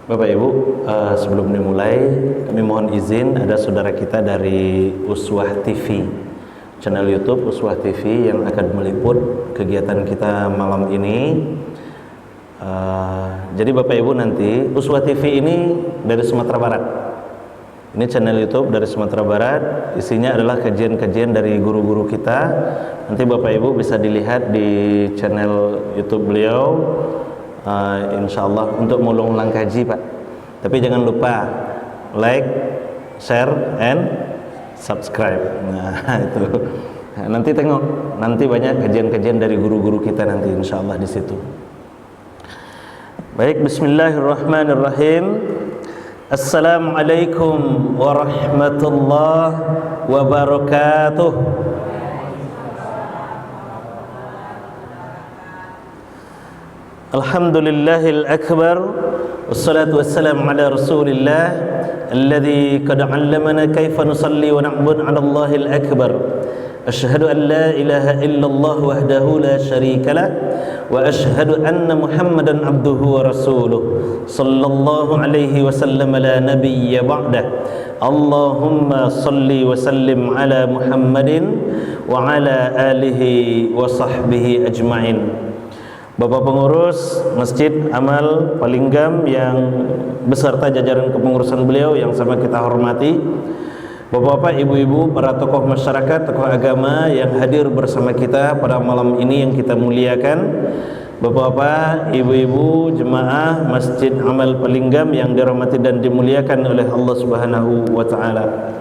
Bapak Ibu, sebelum dimulai kami mohon izin, ada saudara kita dari Uswah TV, channel YouTube Uswah TV yang akan meliput kegiatan kita malam ini. Jadi Bapak Ibu, nanti Uswah TV ini dari Sumatera Barat. Ini channel YouTube dari Sumatera Barat, isinya adalah kajian-kajian dari guru-guru kita. Nanti Bapak Ibu bisa dilihat di channel YouTube beliau. Insya Allah untuk mengulang kaji Pak. Tapi jangan lupa like, share, and subscribe. Nah itu. Nanti tengok, nanti banyak kajian-kajian dari guru-guru kita nanti Insya Allah di situ. Baik, Bismillahirrahmanirrahim. Assalamualaikum warahmatullahi wabarakatuh. Alhamdulillahil akbar, wassalatu wassalamu ala rasulillah alladhi qad 'allamana kaifa nusalli wa na'budu 'ala Allahil akbar. Asyhadu an la ilaha illallah wahdahu la syarika lah wa asyhadu anna Muhammadan abduhu wa rasuluh sallallahu alaihi wasallam la nabiyya ba'dah. Allahumma salli wa sallim ala Muhammadin wa ala alihi wa sahbihi ajma'in. Bapak pengurus Masjid Amal Palinggam yang beserta jajaran kepengurusan beliau yang sama kita hormati, Bapak-bapak, ibu-ibu, para tokoh masyarakat, tokoh agama yang hadir bersama kita pada malam ini yang kita muliakan, Bapak-bapak, ibu-ibu, jemaah Masjid Amal Palinggam yang dirahmati dan dimuliakan oleh Allah Subhanahu wa taala.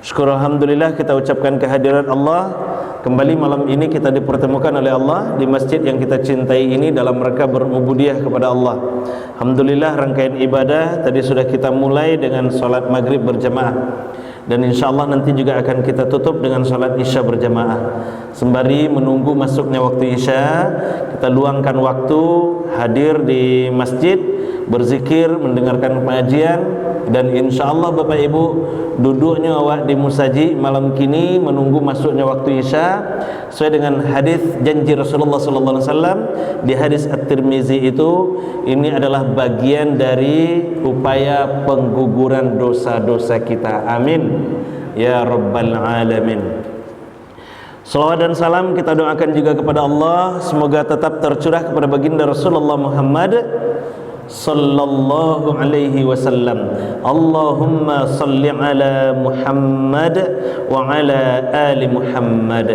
Syukur alhamdulillah kita ucapkan kehadiran Allah. Kembali malam ini kita dipertemukan oleh Allah di masjid yang kita cintai ini dalam rangka berubudiyah kepada Allah. Alhamdulillah, rangkaian ibadah tadi sudah kita mulai dengan salat maghrib berjamaah, dan insya Allah nanti juga akan kita tutup dengan salat isya berjamaah. Sembari menunggu masuknya waktu isya, kita luangkan waktu hadir di masjid, berzikir, mendengarkan pengajian, dan insya Allah Bapak Ibu duduknya awak di musaji malam kini menunggu masuknya waktu isya sesuai dengan hadis janji Rasulullah sallallahu alaihi wasallam di hadis At-Tirmizi itu. Ini adalah bagian dari upaya pengguguran dosa-dosa kita. Amin ya rabbal alamin. Salawat dan salam kita doakan juga kepada Allah, semoga tetap tercurah kepada baginda Rasulullah Muhammad sallallahu alaihi wasallam. Allahumma salli ala Muhammad wa ala ali Muhammad.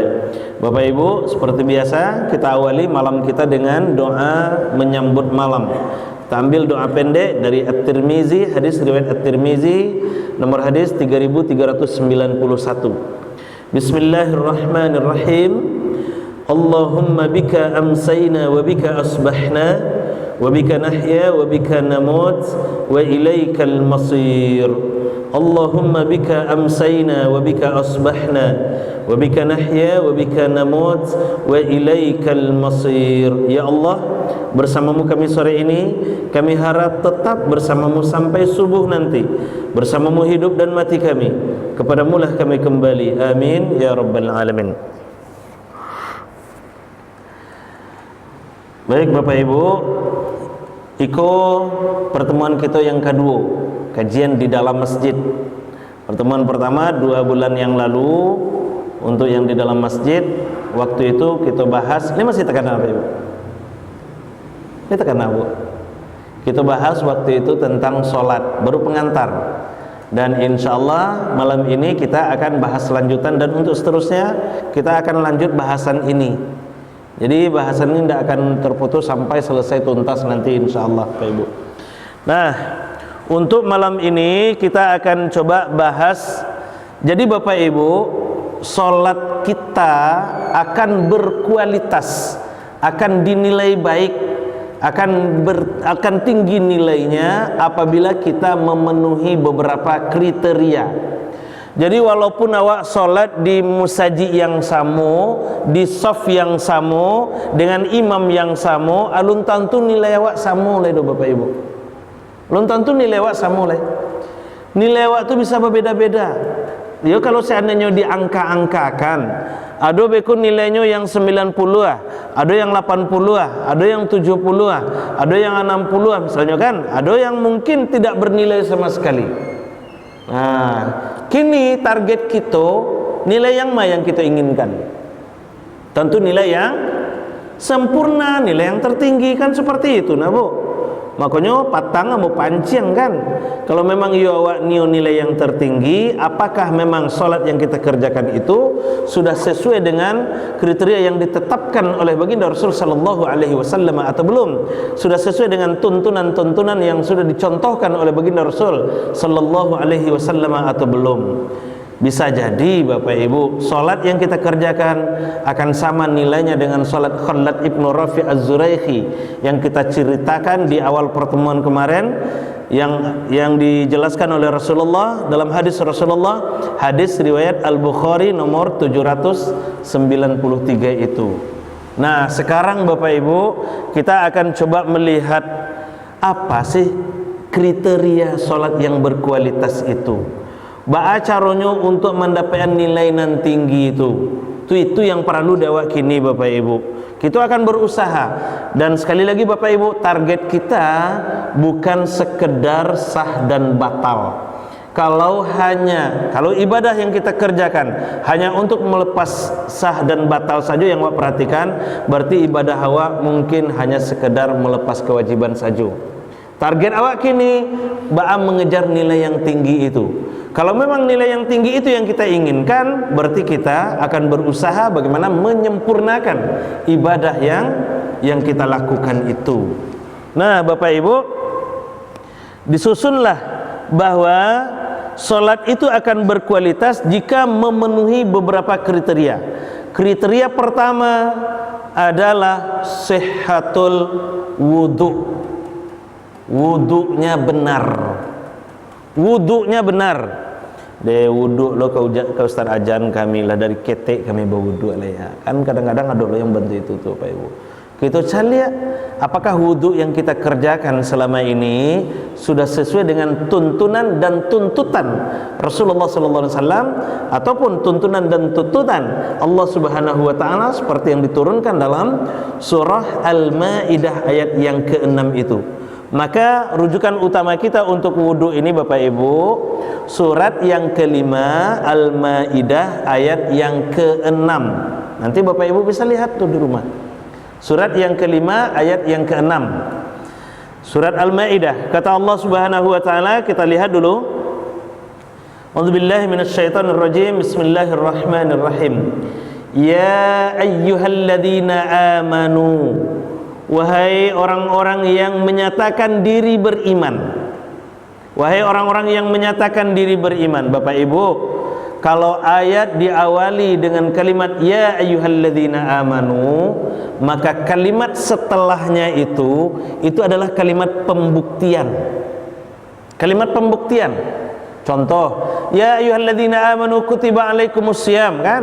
Bapak Ibu, seperti biasa kita awali malam kita dengan doa menyambut malam. Kita ambil doa pendek dari At-Tirmizi, hadis riwayat At-Tirmizi nomor hadis 3391. Bismillahirrahmanirrahim. Allahumma bika amsayna wa bika asbahna wa bika nahya wa bika namut wa ilaikal masir. Allahumma bika amsayna wa bika asbahna wa bika nahya wa bika namut wa ilaikal masir. Ya Allah, bersamamu kami sore ini, kami harap tetap bersamamu sampai subuh nanti. Bersamamu hidup dan mati kami, kepadamulah kami kembali. Amin ya rabbal alamin. Baik Bapak Ibu, iko pertemuan kita yang kedua, kajian di dalam masjid. Pertemuan pertama 2 bulan yang lalu untuk yang di dalam masjid. Waktu itu kita bahas, ini masih tekan apa Ibu? Ini tekan apa? Kita bahas waktu itu tentang sholat, baru pengantar. Dan insya Allah malam ini kita akan bahas lanjutan, dan untuk seterusnya kita akan lanjut bahasan ini. Jadi bahasan ini tidak akan terputus sampai selesai tuntas nanti insya Allah Pak Ibu. Nah, untuk malam ini kita akan coba bahas. Jadi Bapak Ibu, sholat kita akan berkualitas, akan dinilai baik, akan tinggi nilainya apabila kita memenuhi beberapa kriteria. Jadi walaupun awak solat di musaji yang sama, di saf yang sama, dengan imam yang sama, alun tentu nilai awak sama lah Bapak Ibu. Alun tentu nilai awak sama lah. Nilai awak tu bisa berbeda-beda. Ya kalau seandainya diangka-angkakan, ada beku nilainya yang 90 ah, ada yang 80 ah, ada yang 70 ah, ada yang 60 ah misalnya kan, ada yang mungkin tidak bernilai sama sekali. Nah, kini target kita nilai yang mana yang kita inginkan? Tentu nilai yang sempurna, nilai yang tertinggi kan seperti itu, nah Bu. Makanya patang mau pancing kan. Kalau memang yo awak nilai yang tertinggi, apakah memang solat yang kita kerjakan itu sudah sesuai dengan kriteria yang ditetapkan oleh baginda Rasul sallallahu alaihi wasallam atau belum? Sudah sesuai dengan tuntunan-tuntunan yang sudah dicontohkan oleh baginda Rasul sallallahu alaihi wasallam atau belum? Bisa jadi Bapak Ibu, solat yang kita kerjakan akan sama nilainya dengan solat Khalad ibnu Rafi az-Zuraikhi yang kita ceritakan di awal pertemuan kemarin, yang dijelaskan oleh Rasulullah dalam hadis Rasulullah, hadis riwayat Al-Bukhari nomor 793 itu. Nah sekarang Bapak Ibu, kita akan coba melihat apa sih kriteria solat yang berkualitas itu. Ba'a caranya untuk mendapatkan nilai nan tinggi itu yang perlu dawak kini Bapak Ibu. Kita akan berusaha, dan sekali lagi Bapak Ibu, target kita bukan sekedar sah dan batal. Kalau ibadah yang kita kerjakan hanya untuk melepas sah dan batal saja yang awak perhatikan, berarti ibadah awak mungkin hanya sekedar melepas kewajiban saja. Target awak kini ba'a mengejar nilai yang tinggi itu. Kalau memang nilai yang tinggi itu yang kita inginkan, berarti kita akan berusaha bagaimana menyempurnakan ibadah yang kita lakukan itu. Nah Bapak Ibu, disusunlah bahwa solat itu akan berkualitas jika memenuhi beberapa kriteria. Kriteria pertama adalah sihhatul wudu. Wudunya benar. Wudunya benar. De wudu lo kau Ustaz ajan kami lah dari ketek kami berwudu lah ya. Kan kadang-kadang ada lo yang bantu itu tuh Pak Ibu. Kita cari ya, apakah wudu yang kita kerjakan selama ini sudah sesuai dengan tuntunan dan tuntutan Rasulullah sallallahu alaihi wasallam ataupun tuntunan dan tuntutan Allah Subhanahu wa taala seperti yang diturunkan dalam surah Al-Maidah ayat yang ke-6 itu. Maka rujukan utama kita untuk wudu ini Bapak Ibu, surat yang kelima Al-Maidah ayat yang ke-6. Nanti Bapak Ibu bisa lihat tuh di rumah. Surat yang kelima ayat yang ke-6. Surat Al-Maidah, kata Allah Subhanahu wa taala, kita lihat dulu. A'udzubillahi minasyaitonir rajim. Bismillahirrahmanirrahim. Ya ayyuhalladzina amanu, wahai orang-orang yang menyatakan diri beriman. Wahai orang-orang yang menyatakan diri beriman. Bapak Ibu, kalau ayat diawali dengan kalimat ya ayyuhalladzina amanu, maka kalimat setelahnya itu adalah kalimat pembuktian. Kalimat pembuktian. Contoh, ya ayyuhalladzina amanu kutiba alaikumusiyam, kan?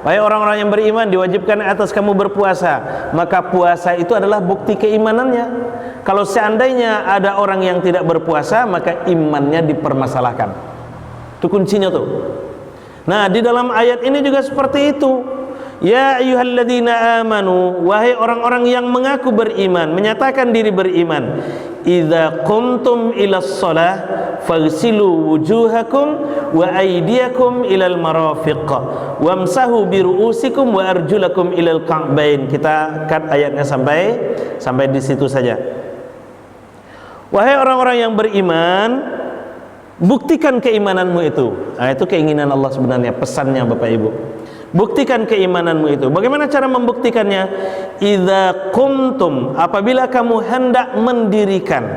Wahai orang-orang yang beriman, diwajibkan atas kamu berpuasa. Maka puasa itu adalah bukti keimanannya. Kalau seandainya ada orang yang tidak berpuasa, maka imannya dipermasalahkan. Itu kuncinya tuh. Nah, di dalam ayat ini juga seperti itu. Ya ayyuhalladzina amanu, wahai orang-orang yang mengaku beriman, menyatakan diri beriman. Idza qumtum ilas shalah faghsilu wujuhakum wa aydiyakum ilal marafiq wamsahu bi ru'usikum wa arjulakum ilal ka'bain. Kita cut ayatnya sampai di situ saja. Wahai orang-orang yang beriman, buktikan keimananmu itu. Nah, itu keinginan Allah sebenarnya, pesannya Bapak Ibu. Buktikan keimananmu itu. Bagaimana cara membuktikannya? Idza qumtum, apabila kamu hendak mendirikan.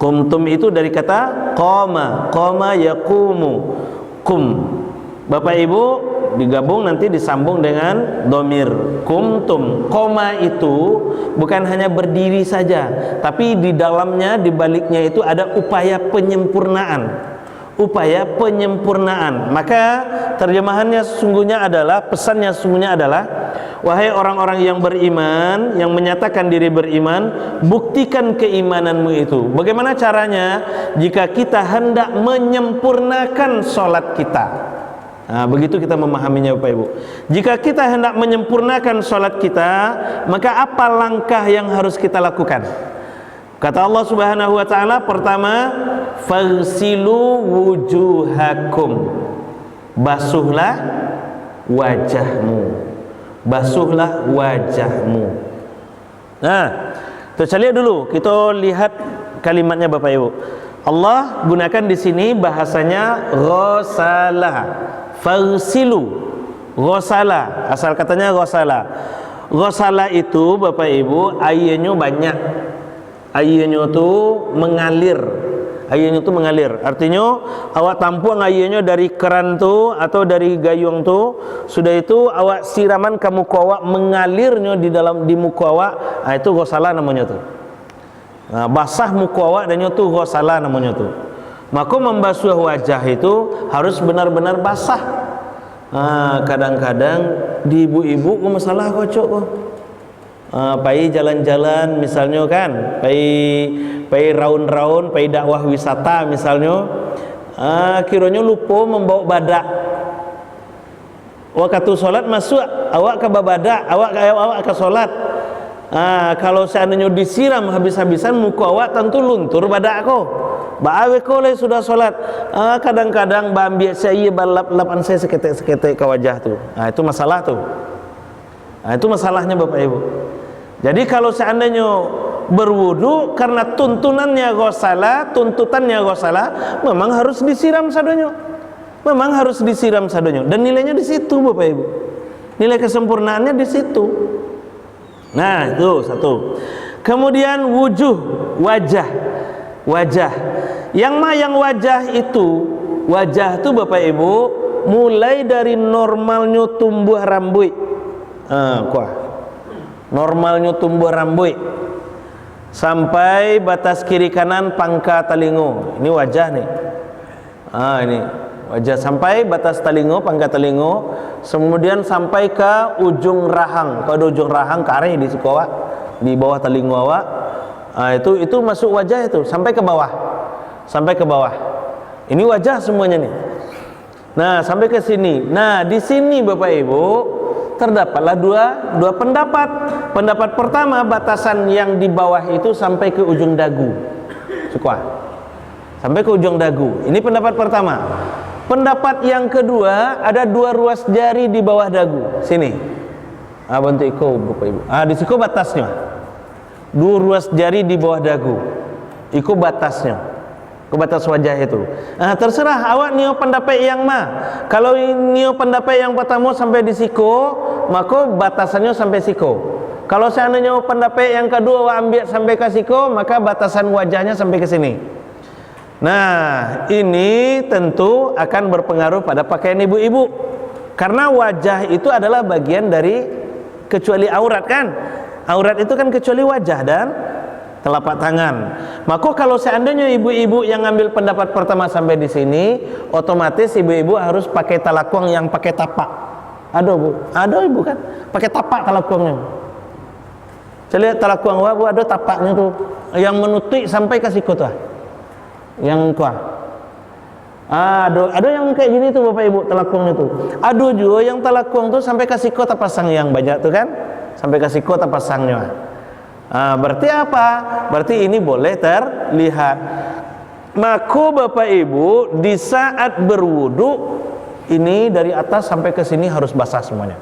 Qumtum itu dari kata qama yaqumu. Qum. Bapak Ibu digabung nanti disambung dengan domir. Qumtum. Qoma itu bukan hanya berdiri saja, tapi di dalamnya, di baliknya itu ada upaya penyempurnaan. Upaya penyempurnaan. Maka terjemahannya sesungguhnya adalah, pesannya sesungguhnya adalah, wahai orang-orang yang beriman, yang menyatakan diri beriman, buktikan keimananmu itu. Bagaimana caranya? Jika kita hendak menyempurnakan sholat kita, Nah, begitu kita memahaminya Bapak Ibu. Jika kita hendak menyempurnakan sholat kita, maka apa langkah yang harus kita lakukan? Kata Allah Subhanahu wa taala, pertama, faghsilu wujuhakum. Basuhlah wajahmu. Basuhlah wajahmu. Nah, kita lihat dulu, kita lihat kalimatnya Bapak Ibu. Allah gunakan di sini bahasanya ghasala. Faghsilu. Ghasala, asal katanya ghasala. Ghasala itu Bapak Ibu airnya banyak. Airnya itu mengalir. Airnya itu mengalir. Artinya awak tampung airnya dari keran tu atau dari gayung tu, sudah itu awak siraman ke muka awak, mengalirnya di muka awak. Nah, itu ghasala namanya tu. Nah, basah muka awak dan itu ghasala namanya tu. Maka membasuh wajah itu harus benar-benar basah. Kadang-kadang di ibu-ibu kok masalah kocok kok. Pai jalan-jalan misalnya kan, pai raun-raun, pai dakwah wisata misalnya, kiranya lupa membawa badak. Waktu sholat masuk, awak ke badak, awak ke sholat. Kalau seandainya disiram habis-habisan, muka awak tentu luntur badak kau. Baawe kau le sudah sholat. Kadang-kadang ambil saya balap-lapan saya seketek-seketek ke wajah tu. Itu masalah tu. Itu masalahnya Bapak Ibu. Jadi kalau seandainya berwudu karena tuntunannya ghasala, tuntutannya ghasala, memang harus disiram sadonya. Memang harus disiram sadonya. Dan nilainya di situ Bapak Ibu. Nilai kesempurnaannya di situ. Nah, itu satu. Kemudian wajah. Yang wajah itu Bapak Ibu mulai dari normalnya tumbuh rambut. Normalnya tumbuh rambut sampai batas kiri kanan pangka talingo. Ini wajah nih. Ini wajah sampai batas talingo, pangka talingo, kemudian sampai ke ujung rahang. Kalau ujung rahang kare di sekolah, di bawah talingo awak. Itu masuk wajah itu sampai ke bawah. Sampai ke bawah. Ini wajah semuanya nih. Nah, sampai ke sini. Nah, di sini Bapak Ibu terdapatlah dua pendapat. Pendapat pertama, batasan yang di bawah itu sampai ke ujung dagu. Suka. Sampai ke ujung dagu. Ini pendapat pertama. Pendapat yang kedua, ada 2 ruas jari di bawah dagu. Sini. Bantu iko Bapak Ibu. Di situ batasnya. 2 ruas jari di bawah dagu. Iko batasnya. Ke batas wajah itu. Terserah awak nio pendapat yang Kalau nio pendapat yang pertama sampai di siko, maka batasannya sampai siko. Kalau seandainya pendapat yang kedua awak ambil sampai ke siko, maka batasan wajahnya sampai ke sini. Nah, ini tentu akan berpengaruh pada pakaian ibu-ibu. Karena wajah itu adalah bagian dari kecuali aurat kan? Aurat itu kan kecuali wajah dan telapak tangan. Maka kalau seandainya ibu-ibu yang ngambil pendapat pertama sampai di sini, otomatis ibu-ibu harus pakai talakwang yang pakai tapak. Ada Bu? Ada Ibu kan? Pakai tapak talakwangnya. Saya lihat talakwang Bu, ada tapaknya tuh yang menutup sampai ke siku tuh. Yang kuah. Ada yang kayak gini tuh Bapak Ibu talakwangnya tuh. Ada juga yang talakwang tuh sampai ke siku tapasang yang banyak tuh kan? Sampai ke siku tapasangnya. Berarti apa? Berarti ini boleh terlihat. Maka Bapak Ibu di saat berwudu ini dari atas sampai ke sini harus basah semuanya.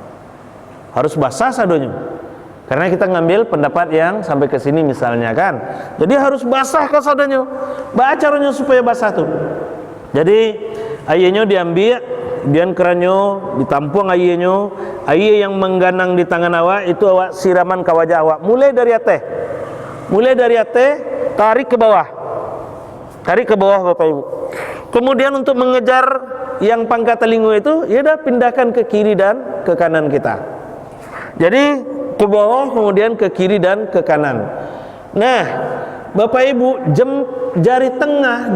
Harus basah sadonya. Karena kita ngambil pendapat yang sampai ke sini misalnya kan. Jadi harus basah ke sadonya. Caranya supaya basah tuh. Jadi airnya diambil, kemudian kerannya ditampung airnya. Air yang mengganang di tangan awak itu awak siraman ke wajah awak. Mulai dari atas, tarik ke bawah. Tarik ke bawah Bapak Ibu. Kemudian untuk mengejar yang pangkat telinga itu, ya dah pindahkan ke kiri dan ke kanan kita. Jadi ke bawah, kemudian ke kiri dan ke kanan. Nah, Bapak Ibu, jari tengah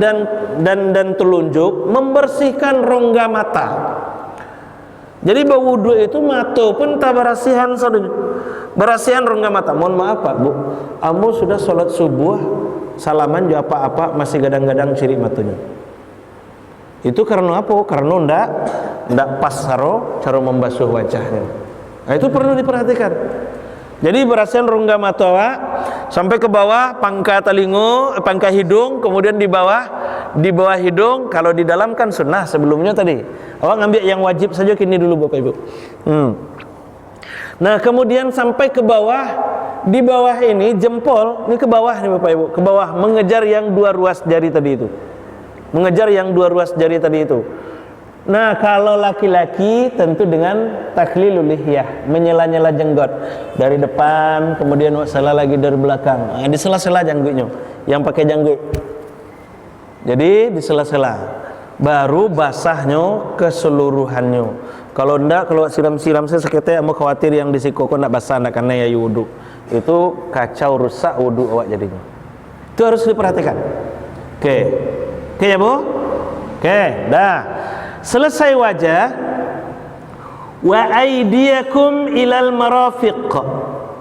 dan telunjuk membersihkan rongga mata. Jadi berwudu itu mata pun tak berasihan saudara. Berasihan rongga mata. Mohon maaf Pak Bu, amu sudah sholat subuh, salaman juga apa-apa masih gadang-gadang ciri matanya. Itu karena apa? Karena ndak pas cara membasuh wajahnya. Nah, itu perlu diperhatikan. Jadi berasakan rongga mata awak sampai ke bawah pangkal telinga, pangkal hidung, kemudian di bawah hidung. Kalau di dalam kan sunnah sebelumnya tadi. Awak ngambil yang wajib saja kini dulu Bapak Ibu. Nah, kemudian sampai ke bawah, di bawah ini jempol, ini ke bawah nih Bapak Ibu, ke bawah mengejar yang dua ruas jari tadi itu. Mengejar yang dua ruas jari tadi itu. Nah, kalau laki-laki tentu dengan takhlilul lihyah, menyela-nyela jenggot dari depan, kemudian salah lagi dari belakang. Nah, di sela-sela janggutnya, yang pakai janggut. Jadi di sela-sela, baru basahnya keseluruhannya. Kalau enggak, kalau siram-siram saya sekitar mau khawatir yang di siku kok enggak basah, enggak karena ya wudu. Itu kacau, rusak wudu awak jadinya. Itu harus diperhatikan. Oke ya Bu? Oke, dah. Selesai wajah, wa aydiyakum ilal marafiq,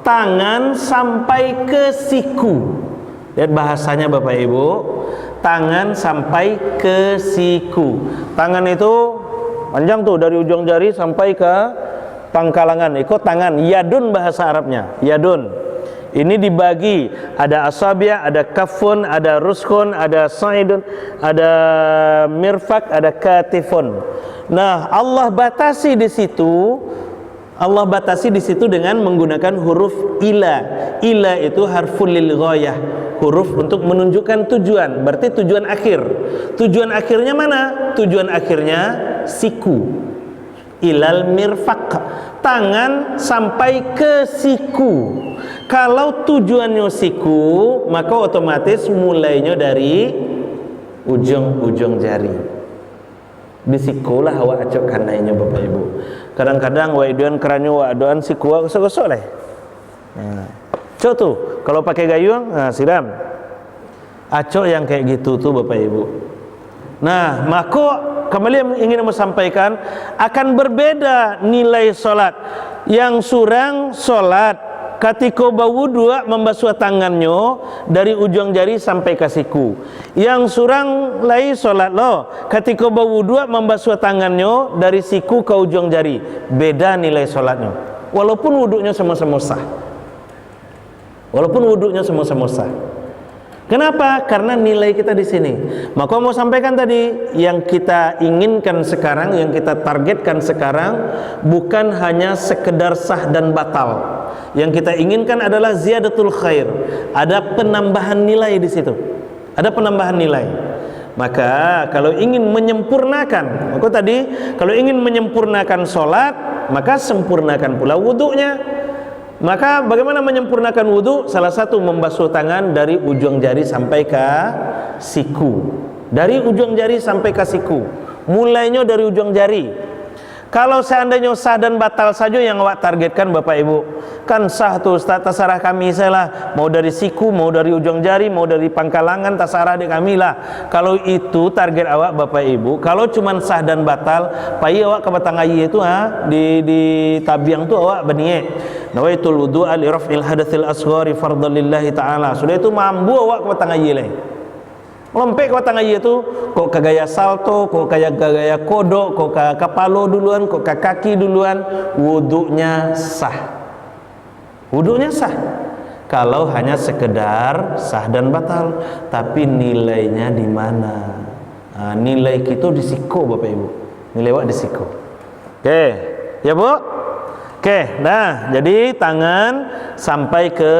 tangan sampai ke siku. Lihat bahasanya Bapak Ibu, tangan sampai ke siku. Tangan itu panjang tuh dari ujung jari sampai ke pangkalangan. Ikut tangan, yadun bahasa Arabnya, yadun. Ini dibagi, ada asabi', ada kafun, ada ruskun, ada sa'idun, ada mirfak, ada katifun. Nah, Allah batasi di situ dengan menggunakan huruf ila. Ila itu harful lil ghayah, huruf untuk menunjukkan tujuan, berarti tujuan akhir. Tujuan akhirnya mana? Tujuan akhirnya siku. Ilal mirfaq, tangan sampai ke siku. Kalau tujuannya siku, maka otomatis mulainya dari ujung-ujung jari. Disikulah awak acok kanainya Bapak Ibu. Kadang-kadang wa iduan keranyo wa aduan siku wa gosok-gosok leh. Nah, cok tuh kalau pakai gayung, nah siram. Acok yang kayak gitu tuh Bapak Ibu. Nah, maka kembali ingin sampaikan akan berbeda nilai solat. Yang surang solat ketika berwudu membasuh tangannya dari ujung jari sampai ke siku. Yang surang lai solat lo ketika berwudu membasuh tangannya dari siku ke ujung jari. Beda nilai solatnya. Walaupun wudunya sama-sama sah. Kenapa? Karena nilai kita di sini. Maka mau sampaikan tadi, yang kita inginkan sekarang, yang kita targetkan sekarang bukan hanya sekedar sah dan batal. Yang kita inginkan adalah ziyadatul khair. Ada penambahan nilai di situ. Ada penambahan nilai. Maka kalau ingin menyempurnakan, maka tadi kalau ingin menyempurnakan solat, maka sempurnakan pula wudunya. Maka bagaimana menyempurnakan wudu? Salah satu membasuh tangan dari ujung jari sampai ke siku. Dari ujung jari sampai ke siku. Mulainya dari ujung jari. Kalau seandainya sah dan batal saja yang awak targetkan Bapak Ibu, kan sah tuh Ustaz, terserah kami salah. Mau dari siku, mau dari ujung jari, mau dari pangkalangan, terserah di kami lah. Kalau itu target awak Bapak Ibu, kalau cuman sah dan batal, pai awak ke batang ayi itu di tabiang tu awak berniat nawaitul wudu'a li raf'il hadatsil asghari fardhan lillahi ta'ala. Sudah itu mampu awak ke batang ayi lain. Lompek ke batang ayi itu kok ke gaya salto, kok kayak gaya kodok, kok ke kepala duluan, kok ke kaki duluan, wudunya sah. Wudunya sah. Kalau hanya sekedar sah dan batal, tapi nilainya di mana? Nah, nilai kita di siku Bapak Ibu. Nilai awak di siku. Oke, ya Bu? Oke, nah jadi tangan sampai ke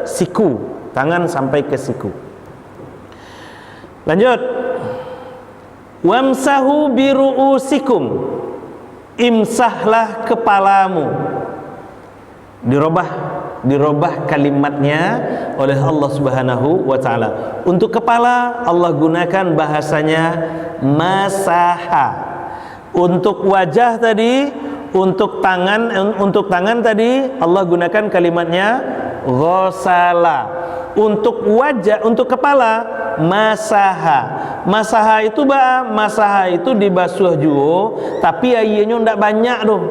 siku. Tangan sampai ke siku. Lanjut. Wamsahu biru'usikum. Imsahlah kepalamu. Dirubah kalimatnya oleh Allah Subhanahu wa taala. Untuk kepala Allah gunakan bahasanya masaha. Untuk wajah tadi, untuk tangan tadi Allah gunakan kalimatnya ghasala. Untuk wajah, untuk kepala masaha. Masaha itu dibasuh juga, tapi airnya ndak banyak tuh.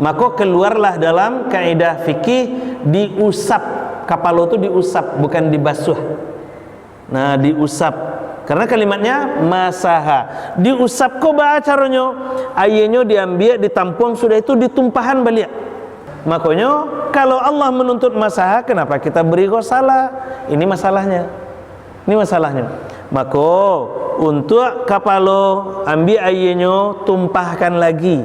Maka keluarlah dalam kaidah fikih diusap. Kepala itu diusap, bukan dibasuh. Nah, diusap. Karena kalimatnya masaha. Diusap ko ba caranya? Airnya diambil, ditampung, sudah itu ditumpahan balik. Makanya kalau Allah menuntut masaha, kenapa kita beri ghusalah? Ini masalahnya. Ini masalahnya. Maka untuk kapalo ambil airnya, tumpahkan lagi.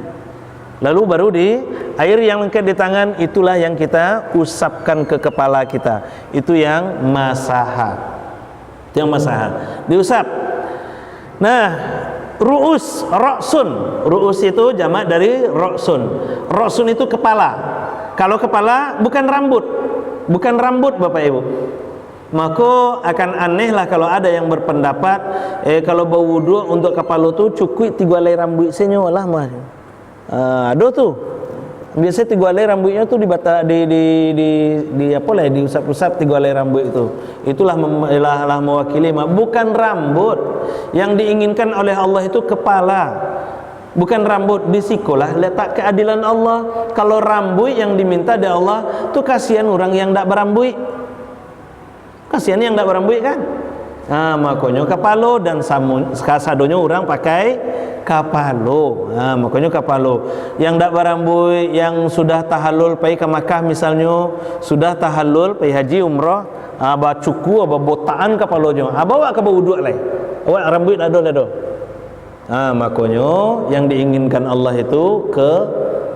Lalu baru di air yang lengket di tangan, itulah yang kita usapkan ke kepala kita. Itu yang masaha. Itu yang masaha. Diusap. Nah, ru'us, ra'sun. Ru'us itu jamak dari ra'sun. Ra'sun itu kepala. Kalau kepala bukan rambut. Bukan rambut Bapak Ibu. Maka akan aneh lah kalau ada yang berpendapat kalau berwudu untuk kepala tu cukup 3 helai rambut senyo lah mah. Ada tuh. Biasanya 3 helai rambutnya tuh di apa lah, diusap-usap 3 helai rambut itu. Itulah mewakili bukan rambut. Yang diinginkan oleh Allah itu kepala. Bukan rambut. Disikolah letak keadilan Allah. Kalau rambut yang diminta dari Allah, tuh kasihan orang yang tak berambut. Kasihan yang tak berambut kan? Nah, makanya kapalo dan sadonya orang pakai kapalo. Nah, makanya kapalo. Yang tak berambut, yang sudah tahallul pergi ke Makkah misalnya, sudah tahallul pergi haji umrah, aba cuku, aba botaan kapalonya. Bawa ke wudu lai. Awak rambut ada. Makanya yang diinginkan Allah itu ke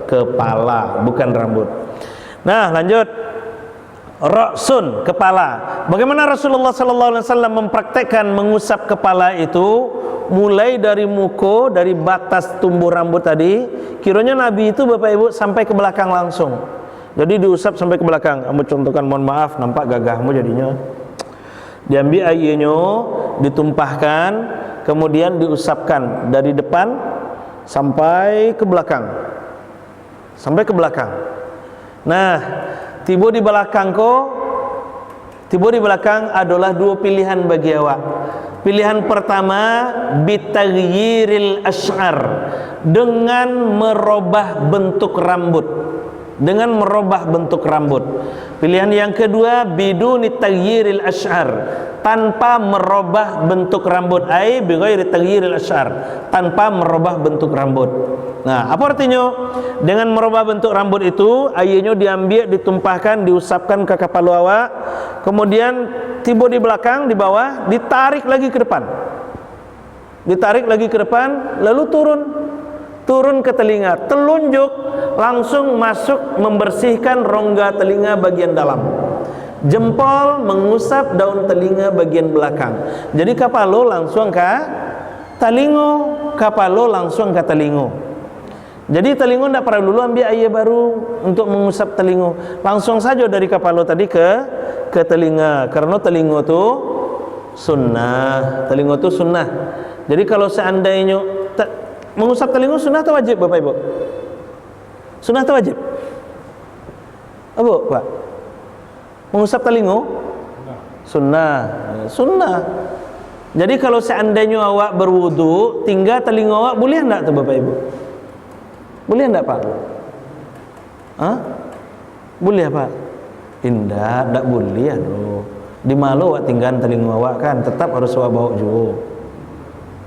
kepala, bukan rambut. Nah, lanjut. Ra'sun, kepala. Bagaimana Rasulullah sallallahu alaihi wasallam mempraktekkan mengusap kepala itu mulai dari muka, dari batas tumbuh rambut tadi. Kiranya Nabi itu Bapak Ibu sampai ke belakang langsung. Jadi diusap sampai ke belakang. Kamu contohkan, mohon maaf nampak gagahmu jadinya. Diambil airnya, ditumpahkan, kemudian diusapkan dari depan sampai ke belakang. Sampai ke belakang. Nah, tiba di belakang adalah 2 pilihan bagi awak. Pilihan pertama, bitaghyiril ash'ar, dengan merubah bentuk rambut. Dengan merubah bentuk rambut. Pilihan yang kedua, biduni taghyiril ash'ar, tanpa merubah bentuk rambut. Ai bighairi taghyiril ash'ar, tanpa merubah bentuk rambut. Nah, apa artinya? Dengan merubah bentuk rambut itu, airnya diambil, ditumpahkan, diusapkan ke kepala awak, kemudian tiba di belakang, di bawah, ditarik lagi ke depan. Ditarik lagi ke depan, lalu turun ke telinga, telunjuk langsung masuk membersihkan rongga telinga bagian dalam. Jempol mengusap daun telinga bagian belakang. Jadi kapalo langsung ke telingo, kapalo langsung ke telingo. Jadi telingo tidak perlu dulu ambil air baru untuk mengusap telingo. Langsung saja dari kapalo tadi ke telinga. Karena telingo itu sunnah. Telingo itu sunnah. Jadi kalau seandainya mengusap telingo sunnah atau wajib Bapak Ibu? Sunnah atau wajib? Apa Pak? Mengusap telingo? Sunnah. Sunnah. Jadi kalau seandainya awak berwudu, tinggal telinga awak, boleh enggak tuh Bapak Ibu? Boleh enggak Pak? Boleh Pak? Tidak boleh. Aduh. Di malu awak tinggal telinga awak kan, tetap harus awak bawa juga.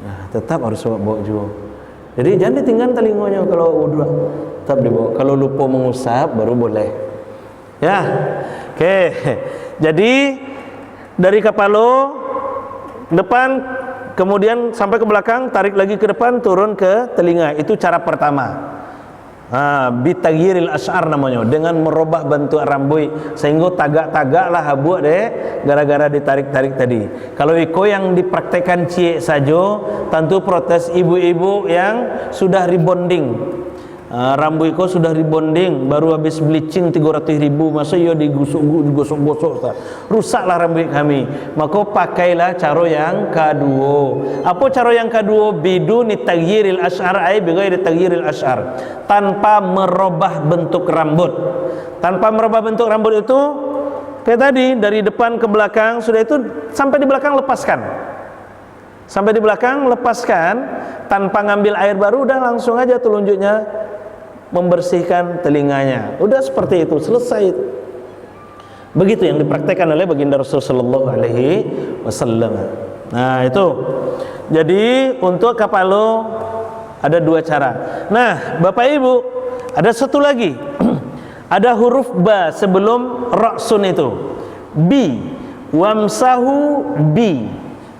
Nah, tetap harus awak bawa juga. Jadi jangan ditinggal telinganya kalau wudu, tetap dibawa. Kalau lupa mengusap baru boleh. Ya. Oke. Jadi dari kepala depan, kemudian sampai ke belakang, tarik lagi ke depan, turun ke telinga. Itu cara pertama. Bitaghyiril ash'ar namanya, dengan merubah bentuk rambut sehingga tagak-tagaklah habuk deh gara-gara ditarik-tarik tadi. Kalau iko yang dipraktekkan cie saja, tentu protes ibu-ibu yang sudah rebonding. Rambut iko sudah rebonding, baru habis bleaching 300.000, masa ya digosok-gosok, rusaklah rambut kami. Maka pakailah cara yang kedua. Apa cara yang kedua? Biduni taghyiril ash'ar, ai bighairi taghyiril ash'ar, tanpa merubah bentuk rambut. Tanpa merubah bentuk rambut itu kayak tadi, dari depan ke belakang, sudah itu sampai di belakang lepaskan. Sampai di belakang lepaskan, tanpa ngambil air baru, udah langsung aja telunjuknya membersihkan telinganya. Udah seperti itu, selesai itu. Begitu yang dipraktekkan oleh baginda Rasulullah sallallahu alaihi wasallam. Nah itu. Jadi untuk kapalo ada dua cara. Nah Bapak Ibu, ada satu lagi. Ada huruf ba sebelum ra'sun itu. Bi, wamsahu bi,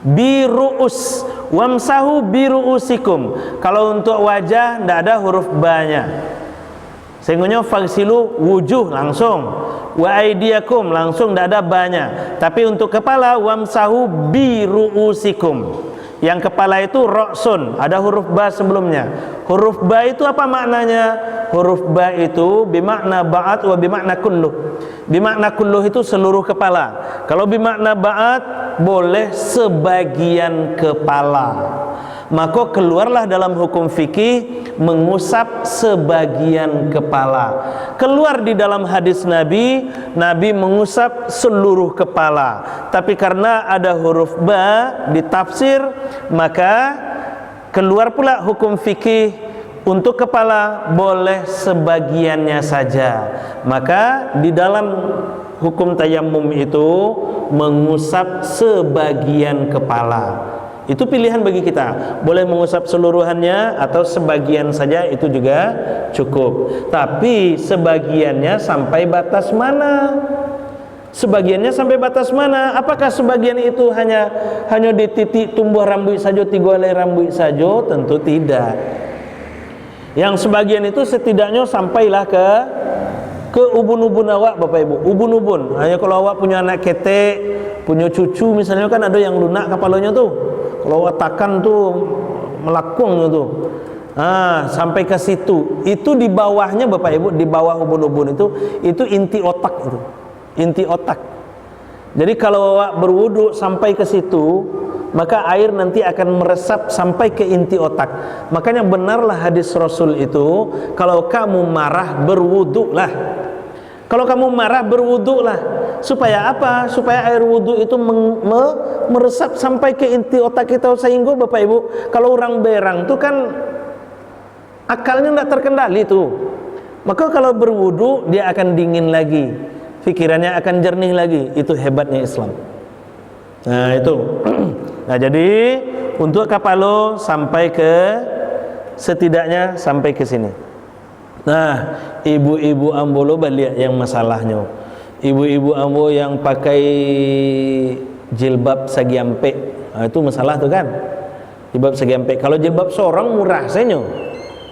biru'us, wamsahu biru'usikum. Kalau untuk wajah tidak ada huruf ba-nya. Sehingga fagsilu wujuh langsung, wa aidiakum langsung tidak ada ba-nya. Tapi untuk kepala wamsahu biru'usikum. Yang kepala itu ra'sun, ada huruf ba sebelumnya. Huruf ba itu apa maknanya? Huruf ba itu bimakna ba'at wa bimakna kulluh. Bimakna kulluh itu seluruh kepala. Kalau bimakna ba'at boleh sebagian kepala. Maka keluarlah dalam hukum fikih mengusap sebagian kepala. Keluar di dalam hadis Nabi, Nabi mengusap seluruh kepala. Tapi karena ada huruf ba di tafsir, maka keluar pula hukum fikih untuk kepala boleh sebagiannya saja. Maka di dalam hukum tayammum itu mengusap sebagian kepala. Itu pilihan bagi kita. Boleh mengusap seluruhannya atau sebagian saja, itu juga cukup. Tapi sebagiannya sampai batas mana? Sebagiannya sampai batas mana? Apakah sebagian itu hanya di titik tumbuh rambut saja, 3 helai rambut saja? Tentu tidak. Yang sebagian itu setidaknya sampailah ke ubun-ubun awak, Bapak Ibu. Ubun-ubun. Hanya kalau awak punya anak ketek, punya cucu misalnya, kan ada yang lunak kepalanya tuh. Kalau watakan tuh melakung tuh, sampai ke situ. Itu di bawahnya Bapak Ibu, di bawah ubun-ubun itu inti otak itu, inti otak. Jadi kalau awak berwudu sampai ke situ, maka air nanti akan meresap sampai ke inti otak. Makanya benarlah hadis Rasul itu, kalau kamu marah berwudulah. Kalau kamu marah berwudulah. Supaya apa? Supaya air wudu itu meresap sampai ke inti otak kita. Sehingga Bapak Ibu, kalau orang berang itu kan akalnya tidak terkendali tuh. Maka kalau berwudu dia akan dingin lagi, pikirannya akan jernih lagi. Itu hebatnya Islam. Nah itu. Nah jadi untuk kapalo sampai ke, setidaknya sampai ke sini. Nah ibu-ibu ambolo balik yang masalahnya. Ibu-ibu ambo yang pakai jilbab sagiampe, itu masalah tuh kan. Jilbab sagiampe. Kalau jilbab sorong murah senyo.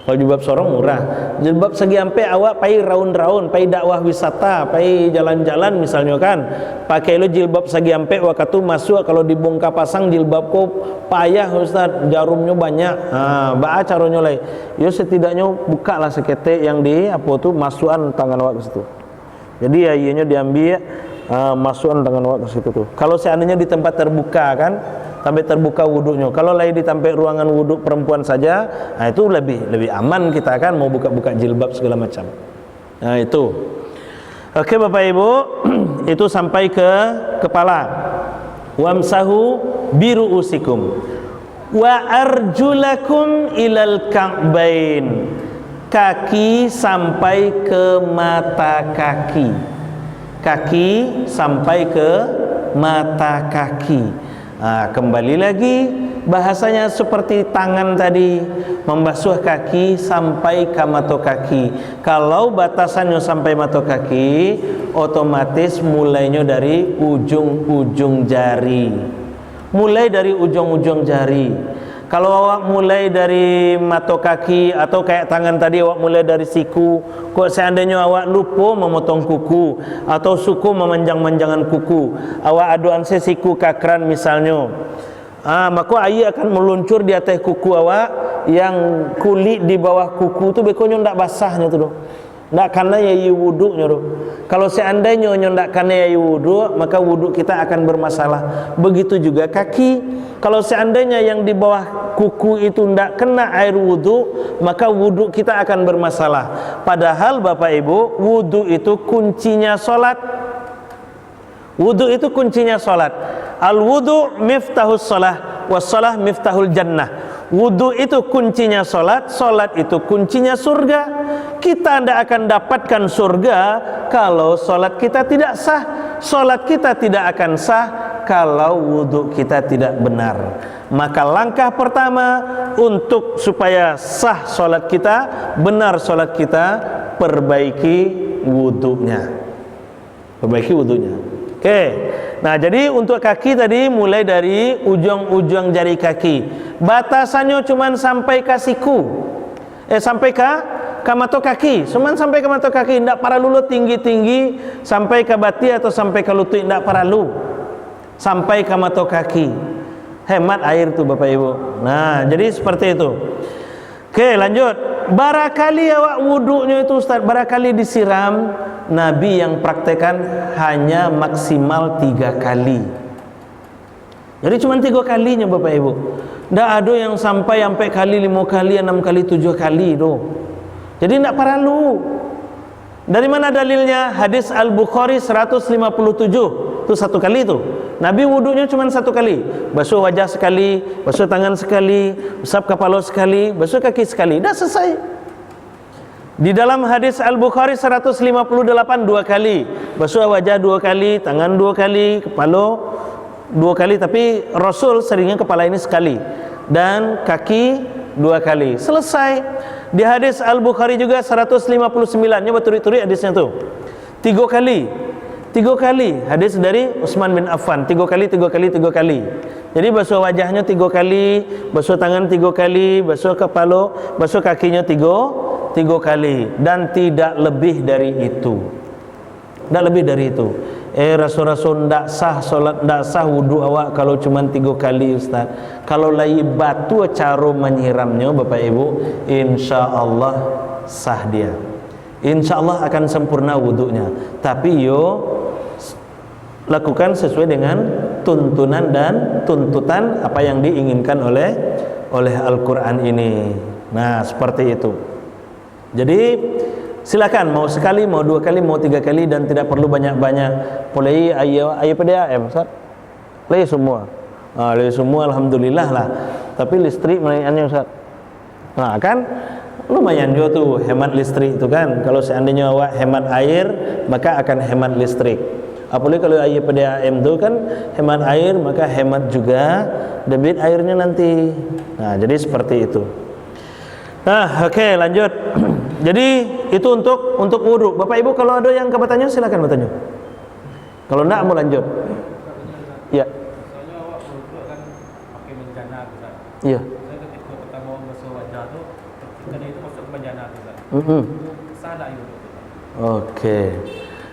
Kalau jilbab sorong murah. Jilbab sagiampe awak pai raun-raun, pai dakwah wisata, pai jalan-jalan misalnya kan. Pakai lo jilbab sagiampe waktu masuk, kalau dibongkar pasang jilbab ko payah Ustaz, jarumnya banyak. Baa caranya lai. Yo setidaknya bukalah sekete yang di apa tuh masukan tangan awak ke situ. Jadi ya ianya diambil masukan tangan awak ke situ tuh. Kalau seandainya di tempat terbuka kan, sampai terbuka wudunya. Kalau lain di tempat ruangan wuduk perempuan saja, nah itu lebih aman kita kan mau buka-buka jilbab segala macam. Nah itu. Oke Bapak Ibu, itu sampai ke kepala. Wamsahu biru'usikum wa arjulakum ilal ka'bain. Kaki sampai ke mata kaki. Kaki sampai ke mata kaki. Kembali lagi bahasanya seperti tangan tadi, membasuh kaki sampai ke mata kaki. Kalau batasannya sampai mata kaki, otomatis mulainya dari ujung-ujung jari. Mulai dari ujung-ujung jari. Kalau awak mulai dari mata kaki atau kayak tangan tadi awak mulai dari siku, kok seandainya awak lupa memotong kuku atau suku memanjang-manjangan kuku, awak aduan siku kakran misalnya, maka air akan meluncur di atas kuku awak, yang kulit di bawah kuku tu bekonya ndak basahnya tu doh. Ndak karena ya wuduknya doh. Kalau seandainya ndak karena ya wuduk, maka wuduk kita akan bermasalah. Begitu juga kaki. Kalau seandainya yang di bawah kuku itu ndak kena air wudu, maka wudu kita akan bermasalah. Padahal Bapak Ibu, wudu itu kuncinya solat. Wudu itu kuncinya solat. Al wudu miftahus solah, wassalah miftahul jannah. Wudu itu kuncinya solat, solat itu kuncinya surga. Kita tidak akan dapatkan surga kalau solat kita tidak sah. Solat kita tidak akan sah kalau wudhu kita tidak benar. Maka langkah pertama untuk supaya sah solat kita, benar solat kita, perbaiki wudhunya. Perbaiki wudhunya. Oke. Nah, jadi untuk kaki tadi mulai dari ujung-ujung jari kaki. Batasannya cuma sampai ke siku. Sampai ke matok kaki. Cuma sampai ke matok kaki, tidak perlu tinggi-tinggi sampai ke bati atau sampai ke lutut, tidak perlu. Sampai ke matok kaki. Hemat air tuh Bapak Ibu. Nah, jadi seperti itu. Oke, lanjut. Barangkali awak wudhunya itu Ustaz, barangkali disiram. Nabi yang praktekan hanya maksimal 3 kali. Jadi cuma 3 kalinya Bapak Ibu. Tidak ada yang sampai kali 5 kali, 6 kali, 7 kali itu. Jadi tidak perlu. Dari mana dalilnya? Hadis Al-Bukhari 157. Itu 1 kali itu. Nabi wudhunya cuma 1 kali. Basuh wajah sekali, basuh tangan sekali, usap kepala sekali, basuh kaki sekali. Dah selesai. Di dalam hadis Al-Bukhari 158 2 kali. Basuh wajah 2 kali, tangan 2 kali, kepala 2 kali, tapi Rasul seringnya kepala ini sekali dan kaki 2 kali. Selesai. Di hadis Al-Bukhari juga 159-nya berturut-turut hadisnya tuh. 3 kali. 3 kali hadis dari Utsman bin Affan. 3 kali, 3 kali, 3 kali. Jadi basuh wajahnya 3 kali, basuh tangan 3 kali, basuh kepala, basuh kakinya 3 kali, dan tidak lebih dari itu. Tidak lebih dari itu. Rasul-rasul tidak sah solat, tidak sah wudhu awak kalau cuma 3 kali Ustaz. Kalau lagi batu cara menyiramnya Bapak Ibu, insya Allah sah dia. Insya Allah akan sempurna wudhunya. Tapi lakukan sesuai dengan tuntunan dan tuntutan apa yang diinginkan oleh Al-Quran ini. Nah, seperti itu. Jadi silakan mau sekali, mau 2 kali, mau 3 kali, dan tidak perlu banyak-banyak. Boleh ayo PDAM Ustaz. Lagi semua. Lagi semua alhamdulillah lah. Tapi listrik menaikkannya Ustaz. Nah, kan lumayan juga tuh hemat listrik itu kan. Kalau seandainya awak hemat air, maka akan hemat listrik. Apalagi kalau air PDAM itu kan hemat air, maka hemat juga debit airnya nanti. Nah, jadi seperti itu. Nah, oke, lanjut. Jadi itu untuk wudhu. Bapak Ibu kalau ada yang bertanya silakan bertanya. Kalau enggak mau lanjut. Ya. Soalnya awak wudhu kan pakai menjana Ustaz. Iya. Saya ketika pertama basuh wajah tuh, ketika itu masuk ke menjana Ustaz. Sah tak wudhu? Oke.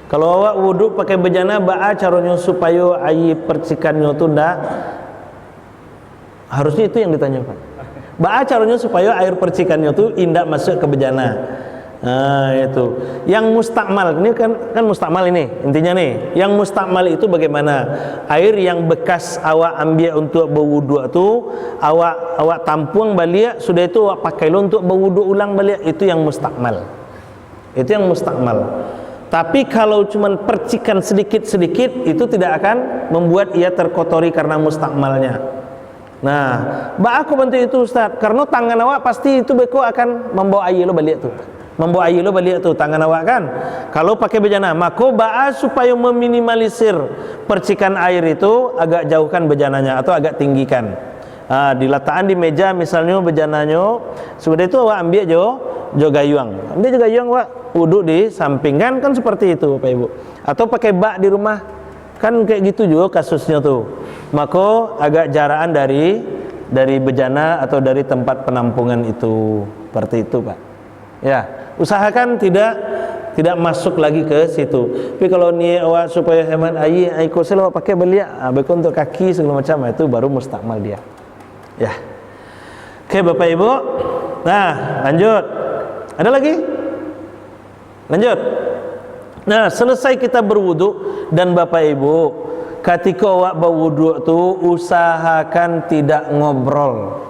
Kalau awak wudhu pakai bejana, ba'a caranya supaya air percikannya tu ndak. Harusnya itu yang ditanya Pak. Ba'a caranya supaya air percikannya tu indak masuk ke bejana. Nah, itu. Yang mustakmal ini kan mustakmal ini intinya nih. Yang mustakmal itu bagaimana? Air yang bekas awak ambil untuk berwudu itu awak tampung balik, sudah itu awak pakai untuk berwudu ulang balik, itu yang mustakmal. Itu yang mustakmal. Tapi kalau cuma percikan sedikit-sedikit, itu tidak akan membuat ia terkotori karena mustakmalnya. Nah, aku bantu itu Ustaz, karena tangan awak pasti itu beko akan membawa air lo balik tu. Membawa air lo balik tu tangan awak kan. Kalau pakai bejana, maka ba'a supaya meminimalisir percikan air itu agak jauhkan bejananya atau agak tinggikan. Diletakkan di meja misalnya bejananya, sudah itu awak ambil jo gayung. Ambil jo gayung awak wudhu di samping kan seperti itu Bapak Ibu. Atau pakai bak di rumah. Kan kayak gitu juga kasusnya tuh. Maka agak jaraan dari bejana atau dari tempat penampungan itu. Seperti itu Pak. Ya, usahakan tidak masuk lagi ke situ. Tapi kalau ni awak supaya hemat air kosel awak pakai beliak, baik untuk kaki segala macam, itu baru mustakmal dia. Ya. Oke Bapak Ibu. Nah, lanjut. Ada lagi? Lanjut. Nah, selesai kita berwudu, dan Bapak Ibu, ketika awak berwudu tu usahakan tidak ngobrol.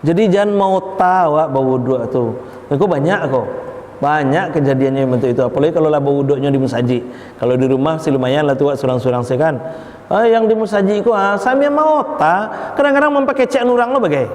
Jadi jangan mau tahu awak berwudu tu. Itu banyak kok. Banyak kejadiannya bentuk itu. Apalagi kalau lah berwudunya di masjid. Kalau di rumah sih lumayan lah tu surang-surang sekan. Yang di masjid itu sambil mau ta, kadang-kadang memakai cek nurang lo bagai.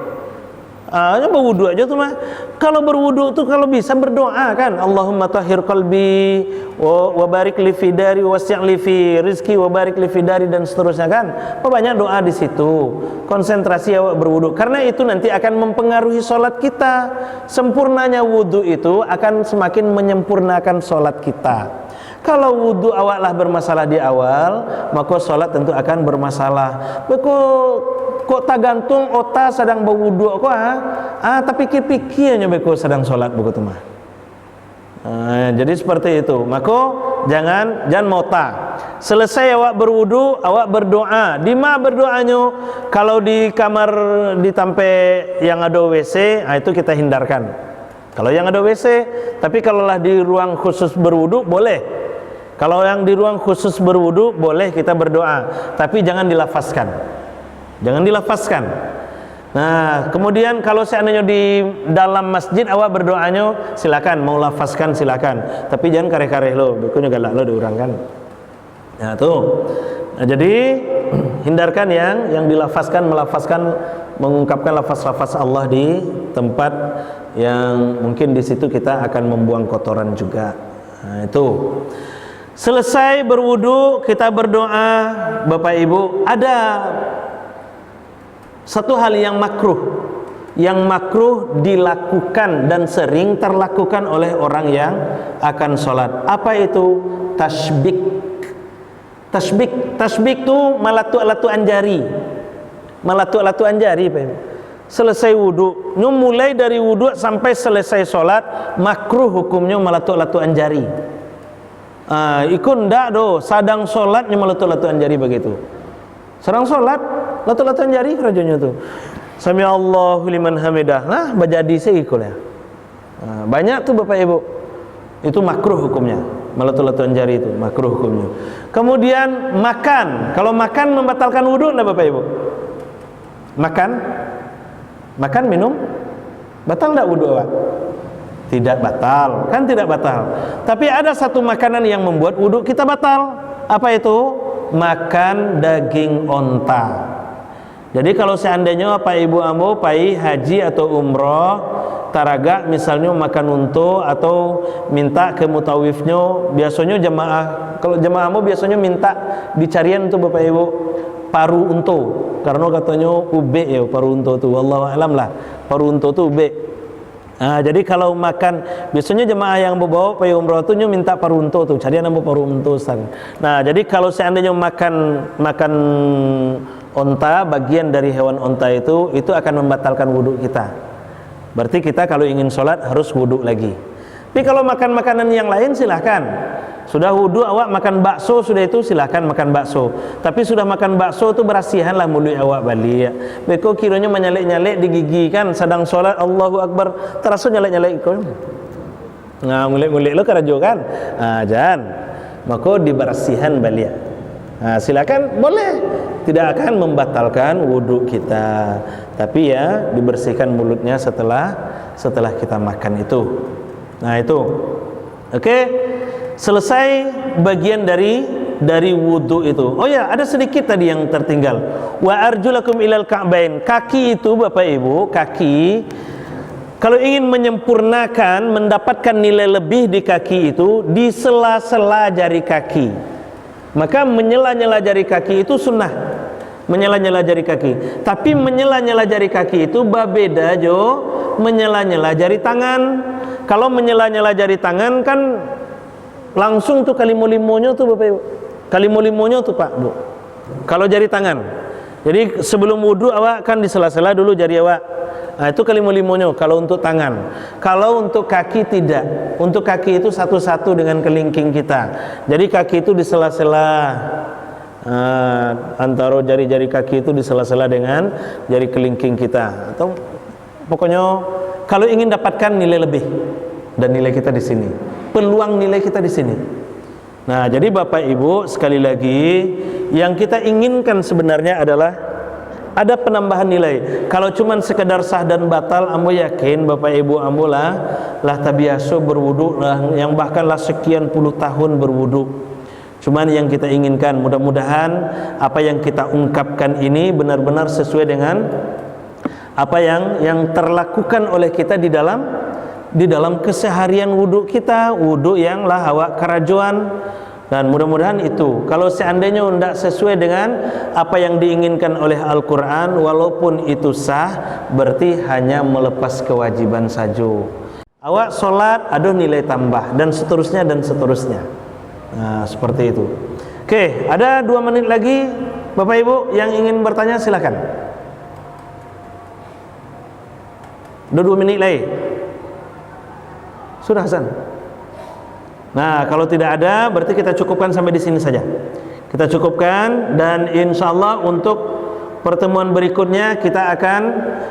Hanya berwudu aja tuh mah. Kalau berwudu tuh kalau bisa berdoa kan, Allahumma tahhir qalbi wa barik li fi dari wasi' li fi rizki wa barik li fi dari dan seterusnya kan. Banyak doa di situ. Konsentrasi awak berwudu karena itu nanti akan mempengaruhi salat kita. Sempurnanya wudu itu akan semakin menyempurnakan salat kita. Kalau wudu awaklah bermasalah di awal, maka salat tentu akan bermasalah. Kok tak gantung otak sedang berwudu kok tapi pikir-pikirnya beko sedang sholat begitu mah. Jadi seperti itu. Maka jangan mota. Selesai awak berwudu, awak berdoa. Di mana berdoanya? Kalau di kamar di tampe yang ada WC, itu kita hindarkan. Kalau yang ada WC, tapi kalaulah di ruang khusus berwudu boleh. Kalau yang di ruang khusus berwudu boleh kita berdoa, tapi jangan dilafazkan. Jangan dilafazkan. Nah, kemudian kalau seandainya di dalam masjid awak berdoanya, silakan mau lafazkan silakan. Tapi jangan kareh-kareh lo, beku juga lo diurangkan. Nah, tuh. Nah, jadi hindarkan yang dilafazkan, melafazkan, mengungkapkan lafaz-lafaz Allah di tempat yang mungkin di situ kita akan membuang kotoran juga. Nah, itu. Selesai berwudu, kita berdoa, Bapak Ibu, ada satu hal yang makruh dilakukan dan sering terlakukan oleh orang yang akan sholat. Apa itu? Tasbik itu malatu-latuan jari. Malatu-latuan jari, Pak Ibu. Selesai wudu, mulai dari wudu sampai selesai sholat, makruh hukumnya malatu-latuan jari. Ikut ndak do, sadang sholatnya malatu-latuan jari begitu. Sedang sholat, latu-latuan jari kerajanya tuh. Sami Allahu liman hamidah. Nah, bajadi seikul ya. Banyak tuh Bapak Ibu. Itu makruh hukumnya. Melatu-latuan jari itu makruh hukumnya. Kemudian makan. Kalau makan membatalkan wudu enggak Bapak Ibu? Makan minum batal enggak wudu awak? Tidak batal. Kan tidak batal. Tapi ada satu makanan yang membuat wudu kita batal. Apa itu? Makan daging onta. Jadi kalau seandainya Pak Ibu ambo pai haji atau umroh taraga misalnya makan unta atau minta ke mutawifnya, biasanya jemaah, kalau jemaah ambo biasanya minta dicarian tuh Bapak Ibu paru unta, karena katanya ube ya paru unta tuh, wallahu alam lah, paru unta tuh ube. Jadi kalau makan biasanya jemaah yang bawa pai umroh tuh minta paru unta tuh, carian ambo paru unta. Nah, jadi kalau seandainya makan onta, bagian dari hewan onta itu akan membatalkan wudhu kita. Berarti kita kalau ingin sholat harus wudhu lagi. Tapi kalau makan makanan yang lain silahkan. Sudah wudhu awak makan bakso, sudah itu silahkan makan bakso. Tapi sudah makan bakso itu berasihanlah mulut awak balik. Beko kiranya menyalek-nyalek di gigi kan, sedang sholat Allahu Akbar terasa nyalek-nyalek ikut. Nah, ngulik-ngulik lo kerajo kan? Jangan. Maka diberasihan balik. Silakan boleh, tidak akan membatalkan wudhu kita, tapi ya dibersihkan mulutnya setelah kita makan itu. Nah itu, oke. Selesai bagian dari wudhu itu. Oh ya, ada sedikit tadi yang tertinggal. Wa arjulakum ilal ka'bain. Kaki itu Bapak Ibu, kaki kalau ingin menyempurnakan, mendapatkan nilai lebih di kaki itu, di sela-sela jari kaki. Maka menyela-nyela jari kaki itu sunnah. Menyela-nyela jari kaki. Tapi menyela-nyela jari kaki itu berbeda jo menyela-nyela jari tangan. Kalau menyela-nyela jari tangan kan langsung tuh kalimo-limonya tuh Bapak Ibu. Kalimo-limonya tuh Pak Bu. Kalau jari tangan. Jadi sebelum wudu awak kan di sela-sela dulu jari awak. Nah, itu kelima-limonya kalau untuk tangan. Kalau untuk kaki tidak. Untuk kaki itu satu-satu dengan kelingking kita. Jadi kaki itu di sela-sela. Antara jari-jari kaki itu di sela-sela dengan jari kelingking kita. Atau pokoknya kalau ingin dapatkan nilai lebih, dan nilai kita di sini. Peluang nilai kita di sini. Nah, jadi Bapak Ibu sekali lagi yang kita inginkan sebenarnya adalah ada penambahan nilai. Kalau cuman sekedar sah dan batal, ambo yakin Bapak Ibu ambo lah tabiasa berwudu lah, yang bahkan lah sekian puluh tahun berwudu. Cuman yang kita inginkan mudah-mudahan apa yang kita ungkapkan ini benar-benar sesuai dengan apa yang terlakukan oleh kita di dalam keseharian wudu kita, wudu yang lahawak kerajuan. Dan mudah-mudahan itu, kalau seandainya tidak sesuai dengan apa yang diinginkan oleh Al-Quran, walaupun itu sah, berarti hanya melepas kewajiban saja. Awak solat, ada nilai tambah, dan seterusnya dan seterusnya. Nah, seperti itu. Oke, ada 2 menit lagi. Bapak Ibu yang ingin bertanya silakan. Ada 2 menit lagi. Sudah, Hasan? Nah, kalau tidak ada, berarti kita cukupkan sampai di sini saja. Kita cukupkan, dan insya Allah untuk pertemuan berikutnya kita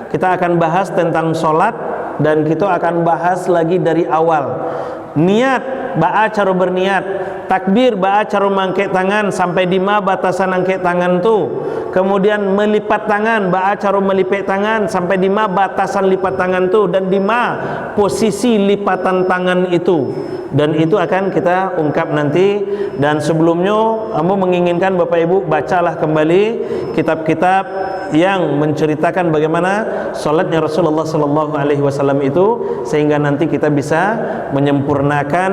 akan bahas tentang sholat, dan kita akan bahas lagi dari awal. Niat, ba'a cara berniat, takbir, ba'a cara mangkek tangan, sampai di ma batasan angkek tangan tu. Kemudian melipat tangan, ba'a cara melipet tangan, sampai di ma batasan lipat tangan tu, dan di ma posisi lipatan tangan itu. Dan itu akan kita ungkap nanti. Dan sebelumnya kamu menginginkan Bapak Ibu bacalah kembali kitab-kitab yang menceritakan bagaimana salatnya Rasulullah sallallahu alaihi wasallam itu, sehingga nanti kita bisa menyempurnakan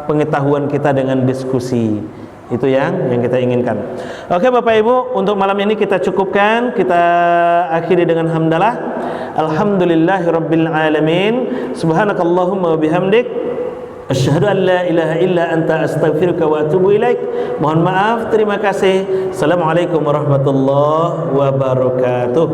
pengetahuan kita dengan diskusi. Itu yang kita inginkan. Oke Bapak Ibu, untuk malam ini kita cukupkan, kita akhiri dengan hamdalah. Alhamdulillahirabbil alamin. Subhanakallahumma wa bihamdik, asyhadu an la ilaha illa anta astaghfiruka wa atubu ilaik. Mohon maaf, terima kasih. Assalamualaikum warahmatullahi wabarakatuh.